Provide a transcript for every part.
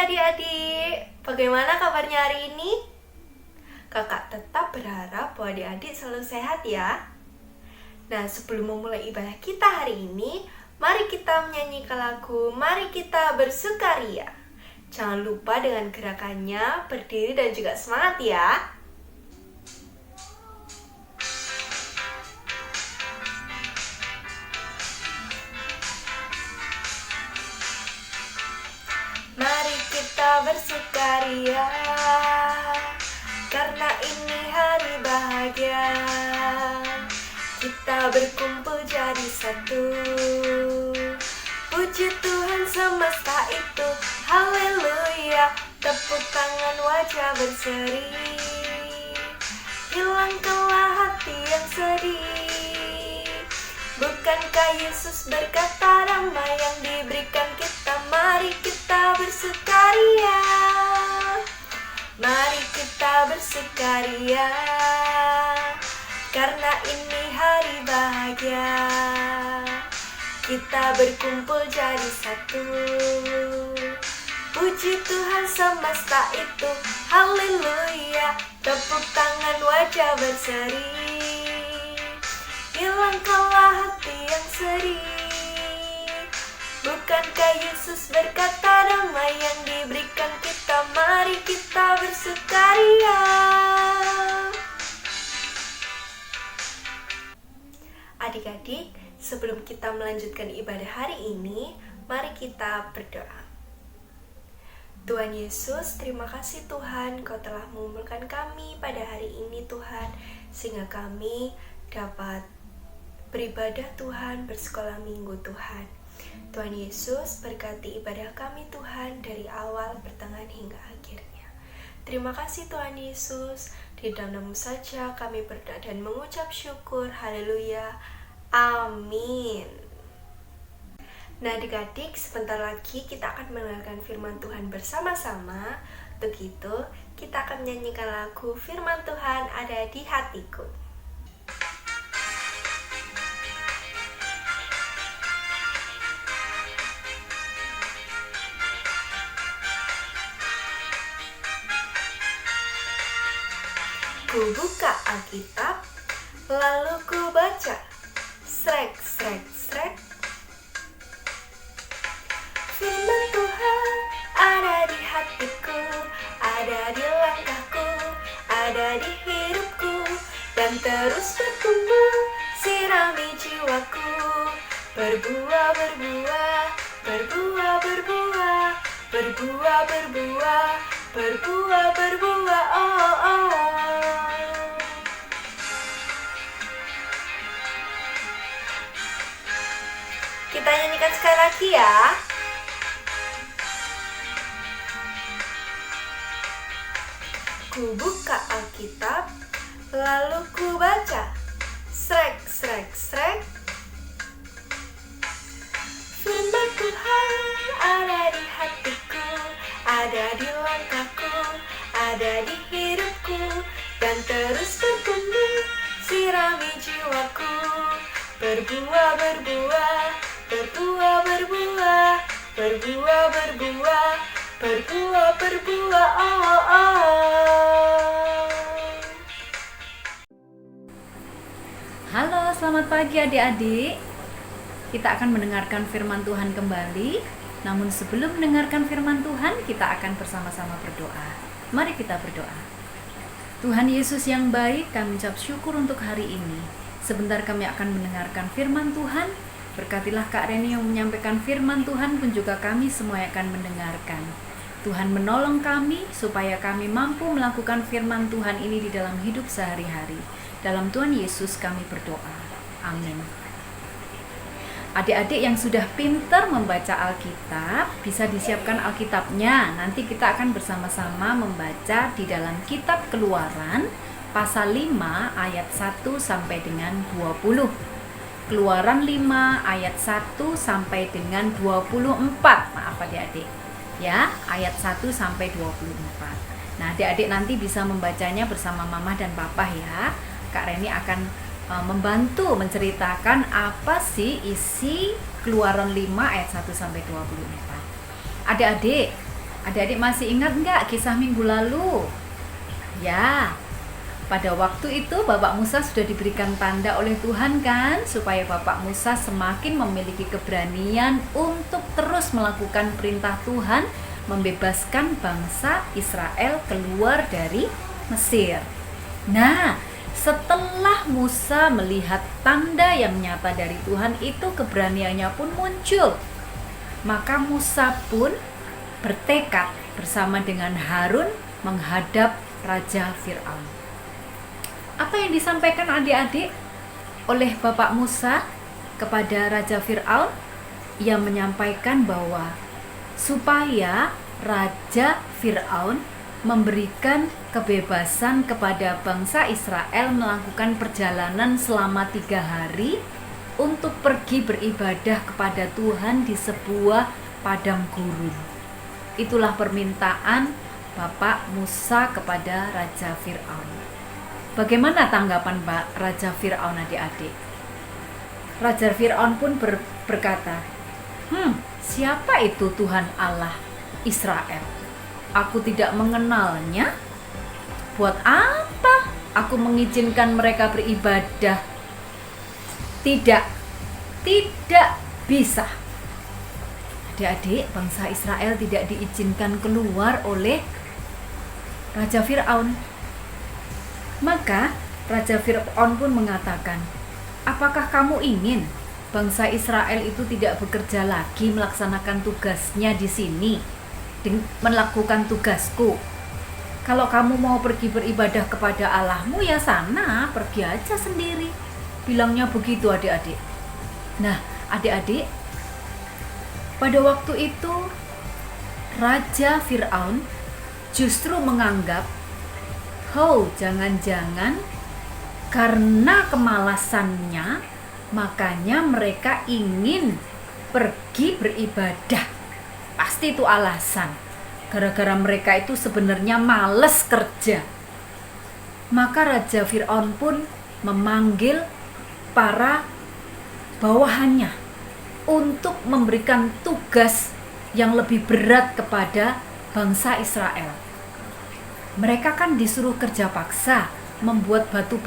adik-adik, bagaimana kabarnya hari ini? Kakak tetap berharap bahwa adik-adik selalu sehat ya. Nah, sebelum memulai ibadah kita hari ini, mari kita menyanyikan lagu Mari Kita Bersukaria. Jangan lupa dengan gerakannya, berdiri dan juga semangat ya. Mari kita bersukaria, karena ini hari bahagia. Kita berkumpul jadi satu, puji Tuhan semesta itu, haleluya. Tepuk tangan wajah berseri, hilangkanlah hati yang sedih. Bukankah Yesus berkata damai yang diberikan kita? Mari kita bersukaria, mari kita bersukaria, karena ini hari bahagia. Kita berkumpul jadi satu, puji Tuhan semesta itu, haleluya. Tepuk tangan wajah berseri, hilangkanlah hati yang sedih. Bukankah Yesus berkata damai yang diberikan kita? Mari kita bersukaria. Adik-adik, sebelum kita melanjutkan ibadah hari ini, mari kita berdoa. Tuhan Yesus, terima kasih Tuhan, Kau telah mengumpulkan kami pada hari ini Tuhan, sehingga kami dapat beribadah Tuhan, bersekolah minggu Tuhan. Tuhan Yesus, berkati ibadah kami Tuhan dari awal, pertengahan hingga akhirnya. Terima kasih Tuhan Yesus, di dalam nama saja kami berdoa dan mengucap syukur, haleluya, amin. Nah adik-adik, sebentar lagi kita akan mendengarkan firman Tuhan bersama-sama. Untuk itu, kita akan menyanyikan lagu Firman Tuhan Ada di Hatiku. Ku buka Alkitab, lalu ku baca, srek, srek, srek. Firman Tuhan ada di hatiku, ada di langkahku, ada di hidupku, dan terus bertumbuh, sirami jiwaku. Berbuah, berbuah, berbuah, berbuah, berbuah, berbuah, berbuah, berbuah, oh, oh. Kita nyanyikan sekali lagi ya. Ku buka Alkitab, lalu ku baca, srek, srek, srek. Firman Tuhan ada di hatiku, ada di langkahku, ada di hidupku, dan terus bertumbuh, sirami jiwaku. Berbuah, berbuah, berbuah, berbuah, berbuah, berbuah, berbuah, berbuah, oh, oh. Halo, selamat pagi adik-adik. Kita akan mendengarkan firman Tuhan kembali. Namun sebelum mendengarkan firman Tuhan, kita akan bersama-sama berdoa. Mari kita berdoa. Tuhan Yesus yang baik, kami ucap syukur untuk hari ini. Sebentar kami akan mendengarkan firman Tuhan. Berkatilah Kak Reni yang menyampaikan firman Tuhan, pun juga kami semua yang akan mendengarkan. Tuhan menolong kami supaya kami mampu melakukan firman Tuhan ini di dalam hidup sehari-hari. Dalam Tuhan Yesus kami berdoa. Amin. Adik-adik yang sudah pintar membaca Alkitab, bisa disiapkan Alkitabnya. Nanti kita akan bersama-sama membaca di dalam kitab Keluaran pasal 5 ayat 1 sampai dengan 20. Keluaran 5 ayat 1 sampai dengan 24. Maaf adik-adik. Ya, ayat 1 sampai 24. Nah, adik-adik nanti bisa membacanya bersama mama dan papa ya. Kak Reni akan membantu menceritakan apa sih isi Keluaran 5 ayat 1 sampai 24. Adik-adik, Adik-adik masih ingat nggak kisah minggu lalu? Ya, pada waktu itu Bapak Musa sudah diberikan tanda oleh Tuhan kan, supaya Bapak Musa semakin memiliki keberanian untuk terus melakukan perintah Tuhan, membebaskan bangsa Israel keluar dari Mesir. Nah, setelah Musa melihat tanda yang nyata dari Tuhan itu, keberaniannya pun muncul. Maka Musa pun bertekad bersama dengan Harun menghadap Raja Fir'aun. Apa yang disampaikan adik-adik oleh Bapak Musa kepada Raja Fir'aun? Ia menyampaikan bahwa supaya Raja Fir'aun memberikan kebebasan kepada bangsa Israel melakukan perjalanan selama 3 hari untuk pergi beribadah kepada Tuhan di sebuah padang gurun. Itulah permintaan Bapak Musa kepada Raja Fir'aun. Bagaimana tanggapan Raja Fir'aun adik-adik? Raja Fir'aun pun berkata, siapa itu Tuhan Allah Israel? Aku tidak mengenalnya. Buat apa aku mengizinkan mereka beribadah? Tidak bisa. Adik-adik, bangsa Israel tidak diizinkan keluar oleh Raja Fir'aun. Maka Raja Fir'aun pun mengatakan, apakah kamu ingin bangsa Israel itu tidak bekerja lagi melaksanakan tugasnya di sini, melakukan tugasku? Kalau kamu mau pergi beribadah kepada Allahmu, ya sana, pergi aja sendiri. Bilangnya begitu adik-adik. Nah, adik-adik, pada waktu itu Raja Fir'aun justru menganggap, jangan-jangan karena kemalasannya, makanya mereka ingin pergi beribadah. Pasti itu alasan. Gara-gara mereka itu sebenarnya males kerja. Maka Raja Fir'aun pun memanggil para bawahannya untuk memberikan tugas yang lebih berat kepada bangsa Israel. Mereka kan disuruh kerja paksa, membuat batu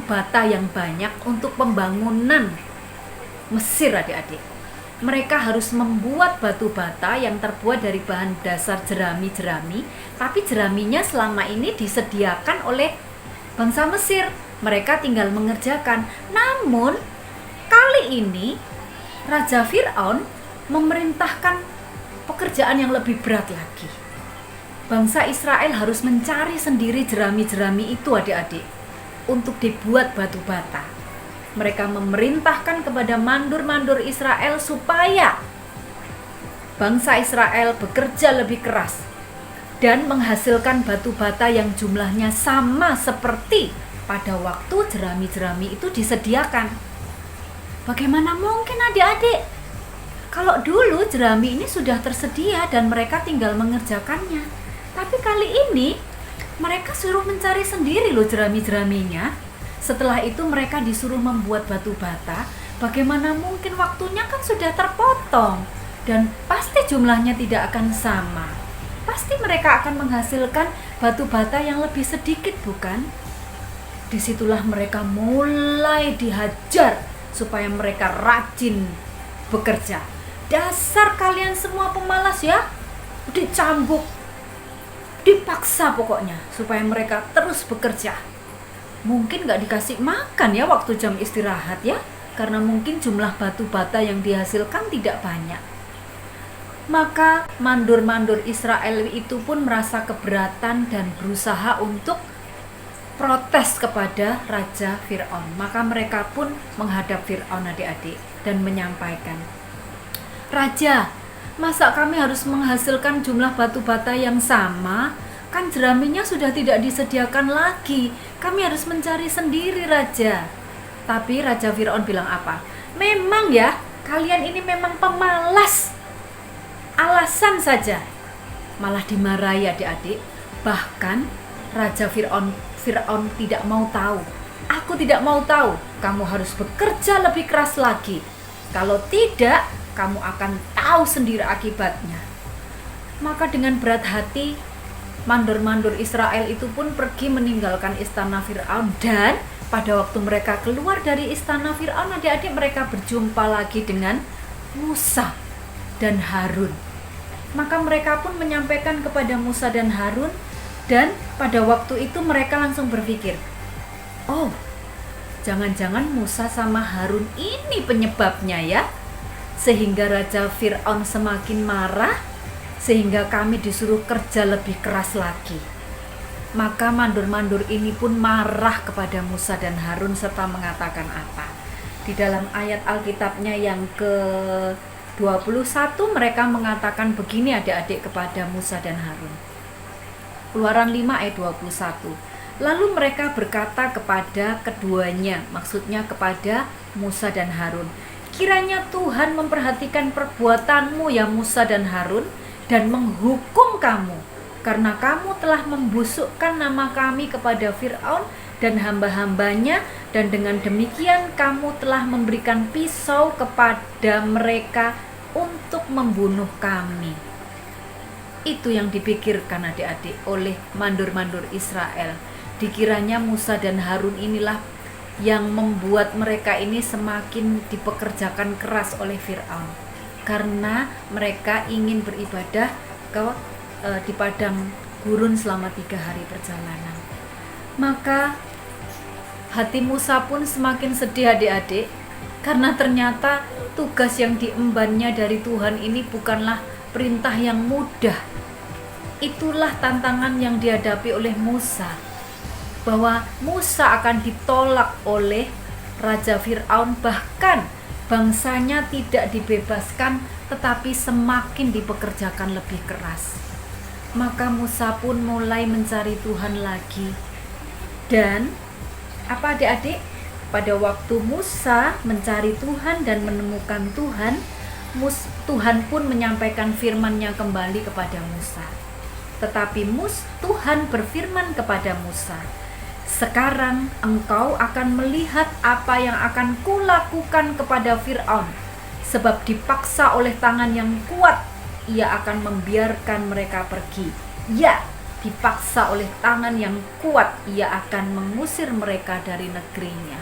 bata yang banyak untuk pembangunan Mesir adik-adik. Mereka harus membuat batu bata yang terbuat dari bahan dasar jerami-jerami, tapi jeraminya selama ini disediakan oleh bangsa Mesir. Mereka tinggal mengerjakan. Namun kali ini Raja Fir'aun memerintahkan pekerjaan yang lebih berat lagi. Bangsa Israel harus mencari sendiri jerami-jerami itu adik-adik untuk dibuat batu bata. Mereka memerintahkan kepada mandur-mandur Israel supaya bangsa Israel bekerja lebih keras dan menghasilkan batu bata yang jumlahnya sama seperti pada waktu jerami-jerami itu disediakan. Bagaimana mungkin adik-adik? Kalau dulu jerami ini sudah tersedia dan mereka tinggal mengerjakannya. Tapi kali ini mereka suruh mencari sendiri loh jerami-jeraminya. Setelah itu mereka disuruh membuat batu bata. Bagaimana mungkin, waktunya kan sudah terpotong dan pasti jumlahnya tidak akan sama. Pasti mereka akan menghasilkan batu bata yang lebih sedikit, bukan? Disitulah mereka mulai dihajar supaya mereka rajin bekerja. Dasar kalian semua pemalas ya, dicambuk, dipaksa pokoknya supaya mereka terus bekerja. Mungkin gak dikasih makan ya waktu jam istirahat ya, karena mungkin jumlah batu bata yang dihasilkan tidak banyak. Maka mandur-mandur Israel itu pun merasa keberatan dan berusaha untuk protes kepada Raja Fir'aun. Maka mereka pun menghadap Fir'aun adik-adik dan menyampaikan, Raja, masa kami harus menghasilkan jumlah batu bata yang sama? Kan jeraminya sudah tidak disediakan lagi. Kami harus mencari sendiri, Raja. Tapi Raja Fir'aun bilang apa? Memang ya, kalian ini memang pemalas. Alasan saja. Malah dimarahi adik-adik. Bahkan Raja Fir'aun tidak mau tahu. Aku tidak mau tahu. Kamu harus bekerja lebih keras lagi. Kalau tidak, kamu akan tahu sendiri akibatnya. Maka dengan berat hati mandor-mandor Israel itu pun pergi meninggalkan istana Fir'aun, dan pada waktu mereka keluar dari istana Fir'aun, adik-adik, mereka berjumpa lagi dengan Musa dan Harun. Maka mereka pun menyampaikan kepada Musa dan Harun, dan pada waktu itu mereka langsung berpikir, oh, jangan-jangan Musa sama Harun ini penyebabnya ya, sehingga Raja Fir'aun semakin marah, sehingga kami disuruh kerja lebih keras lagi. Maka mandor-mandor ini pun marah kepada Musa dan Harun serta mengatakan apa? Di dalam ayat Alkitabnya yang ke-21 mereka mengatakan begini adik-adik kepada Musa dan Harun. Keluaran 5 ayat 21. Lalu mereka berkata kepada keduanya, maksudnya kepada Musa dan Harun, kiranya Tuhan memperhatikan perbuatanmu ya Musa dan Harun, dan menghukum kamu, karena kamu telah membusukkan nama kami kepada Fir'aun dan hamba-hambanya, dan dengan demikian kamu telah memberikan pisau kepada mereka untuk membunuh kami. Itu yang dipikirkan adik-adik oleh mandor-mandor Israel. Dikiranya Musa dan Harun inilah yang membuat mereka ini semakin dipekerjakan keras oleh Fir'aun, karena mereka ingin beribadah di padang gurun selama 3 hari perjalanan. Maka hati Musa pun semakin sedih adik-adik, karena ternyata tugas yang diembannya dari Tuhan ini bukanlah perintah yang mudah. Itulah tantangan yang dihadapi oleh Musa, bahwa Musa akan ditolak oleh Raja Fir'aun, bahkan bangsanya tidak dibebaskan tetapi semakin dipekerjakan lebih keras. Maka Musa pun mulai mencari Tuhan lagi. Dan apa adik-adik? Pada waktu Musa mencari Tuhan dan menemukan Tuhan, Tuhan pun menyampaikan firman-Nya kembali kepada Musa. Tetapi Tuhan berfirman kepada Musa, sekarang engkau akan melihat apa yang akan kulakukan kepada Fir'aun, sebab dipaksa oleh tangan yang kuat ia akan membiarkan mereka pergi. Ya, dipaksa oleh tangan yang kuat ia akan mengusir mereka dari negerinya.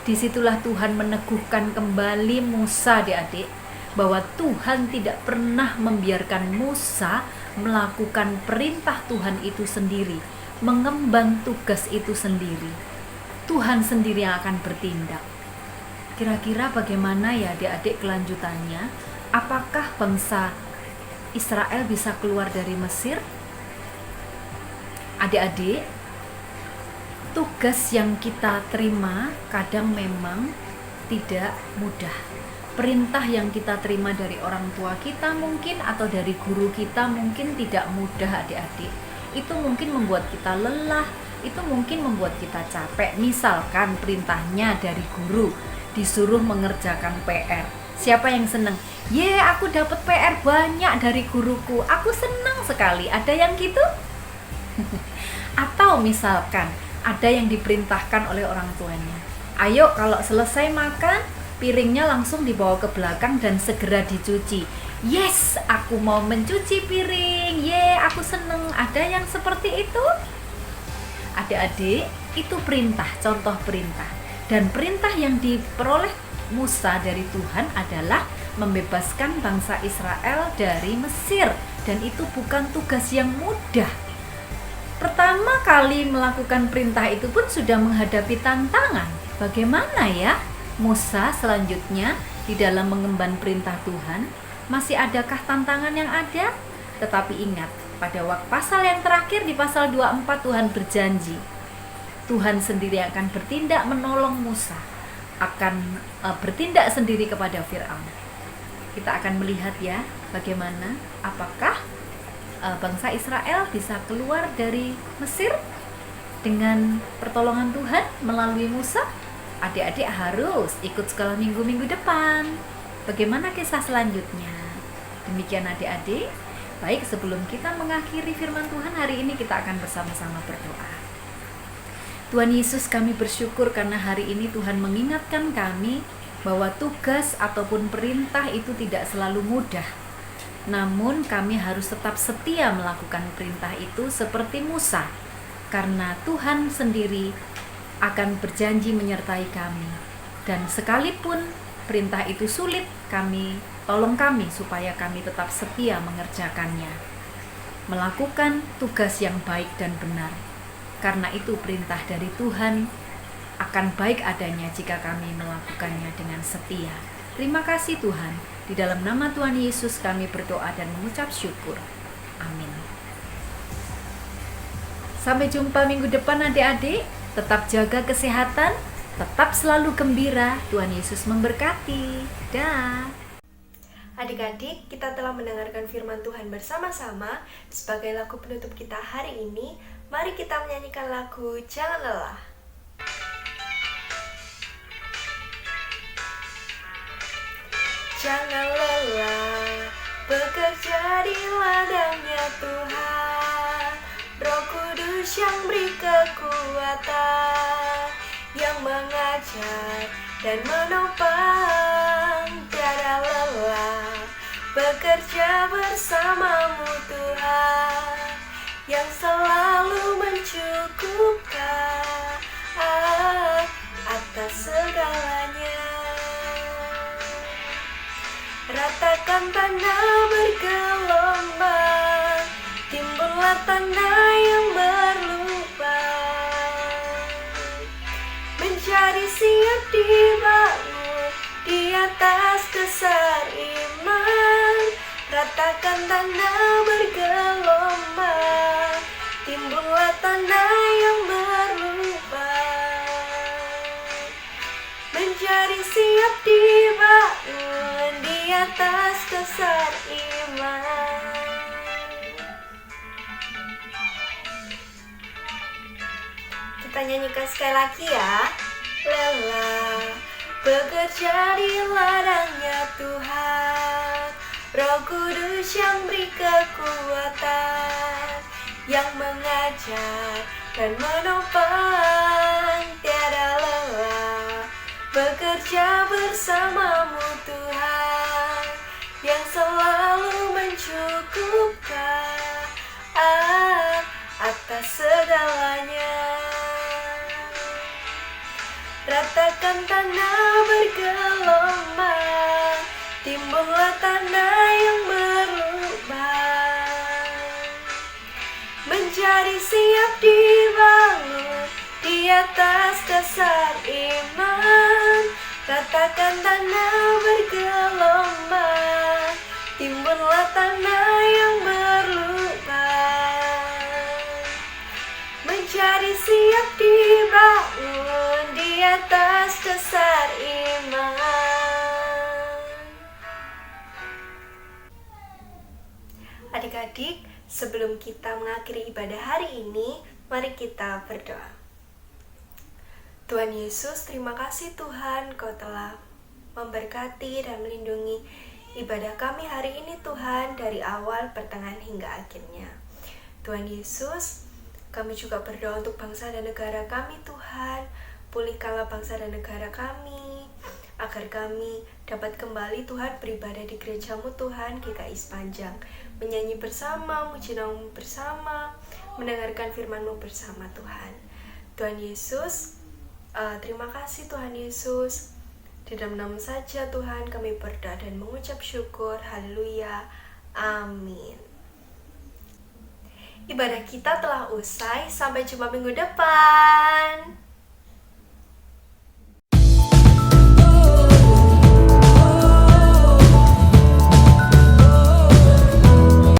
Disitulah Tuhan meneguhkan kembali Musa adik-adik, bahwa Tuhan tidak pernah membiarkan Musa melakukan perintah Tuhan itu sendiri, mengemban tugas itu sendiri. Tuhan sendiri yang akan bertindak. Kira-kira bagaimana ya adik-adik kelanjutannya? Apakah bangsa Israel bisa keluar dari Mesir? Adik-adik, tugas yang kita terima kadang memang tidak mudah. Perintah yang kita terima dari orang tua kita mungkin, atau dari guru kita mungkin tidak mudah adik-adik. Itu mungkin membuat kita lelah, itu mungkin membuat kita capek. Misalkan perintahnya dari guru, disuruh mengerjakan PR. Siapa yang seneng? Aku dapat PR banyak dari guruku, aku senang sekali. Ada yang gitu? Atau misalkan ada yang diperintahkan oleh orang tuanya, ayo kalau selesai makan, piringnya langsung dibawa ke belakang dan segera dicuci. Yes, aku mau mencuci piring. Aku seneng. Ada yang seperti itu? Adik-adik, itu perintah, contoh perintah. Dan perintah yang diperoleh Musa dari Tuhan adalah membebaskan bangsa Israel dari Mesir. Dan itu bukan tugas yang mudah. Pertama kali melakukan perintah itu pun sudah menghadapi tantangan. Bagaimana ya Musa selanjutnya di dalam mengemban perintah Tuhan? Masih adakah tantangan yang ada? Tetapi ingat, pada waktu pasal yang terakhir di pasal 24 Tuhan berjanji, Tuhan sendiri akan bertindak menolong Musa, akan bertindak sendiri kepada Fir'aun. Kita akan melihat ya bagaimana, apakah bangsa Israel bisa keluar dari Mesir dengan pertolongan Tuhan melalui Musa. Adik-adik harus ikut sekolah minggu depan. Bagaimana kisah selanjutnya? Demikian adik-adik. Baik, sebelum kita mengakhiri firman Tuhan hari ini, kita akan bersama-sama berdoa. Tuhan Yesus, kami bersyukur karena hari ini Tuhan mengingatkan kami bahwa tugas ataupun perintah itu tidak selalu mudah. Namun kami harus tetap setia melakukan perintah itu seperti Musa, karena Tuhan sendiri akan berjanji menyertai kami. Dan sekalipun perintah itu sulit, tolong kami supaya kami tetap setia mengerjakannya, melakukan tugas yang baik dan benar. Karena itu perintah dari Tuhan akan baik adanya jika kami melakukannya dengan setia. Terima kasih Tuhan. Di dalam nama Tuhan Yesus kami berdoa dan mengucap syukur. Amin. Sampai jumpa minggu depan adik-adik. Tetap jaga kesehatan, tetap selalu gembira. Tuhan Yesus memberkati. Dah. Adik-adik, kita telah mendengarkan firman Tuhan bersama-sama. Sebagai lagu penutup kita hari ini, mari kita menyanyikan lagu Jangan Lelah. Jangan lelah bekerja di ladangnya Tuhan. Roh Kudus yang beri kekuatan, yang mengajar dan menopang. Tiada lelah bekerja bersamamu Tuhan, yang selalu mencukupkan atas segalanya. Ratakan tanah bergelombang, timbullah tanah yang berlubang, menjadi siap dibangun di atas dasar iman. Ratakan tanah bergelombang, timbullah tanah yang berlubang, menjadi siap dibangun di atas dasar iman. Kita nyanyikan sekali lagi ya. Lelah bekerja di ladangnya Tuhan, Roh Kudus yang beri kekuatan, yang mengajar dan menopang. Tiada lelah bekerja bersamamu Tuhan, yang selalu mencukupkan atas segalanya. Ratakan tanah bergelombang, timbullah tanah yang berlubang, menjadi siap dibangun di atas dasar iman. Ratakan tanah bergelombang, timbullah tanah yang berlubang, menjadi siap dibangun di atas dasar iman. Adik-adik, sebelum kita mengakhiri ibadah hari ini, mari kita berdoa. Tuhan Yesus, terima kasih Tuhan, Kau telah memberkati dan melindungi ibadah kami hari ini Tuhan, dari awal, pertengahan hingga akhirnya. Tuhan Yesus, kami juga berdoa untuk bangsa dan negara kami Tuhan. Pulihkanlah bangsa dan negara kami, agar kami dapat kembali Tuhan beribadah di gereja-Mu Tuhan GKI Sepanjang, menyanyi bersama, muji nama-Mu bersama, mendengarkan firman-Mu bersama Tuhan. Tuhan Yesus, terima kasih Tuhan Yesus. Di dalam nama saja Tuhan kami berdoa dan mengucap syukur. Haleluya. Amin. Ibadah kita telah usai. Sampai jumpa minggu depan.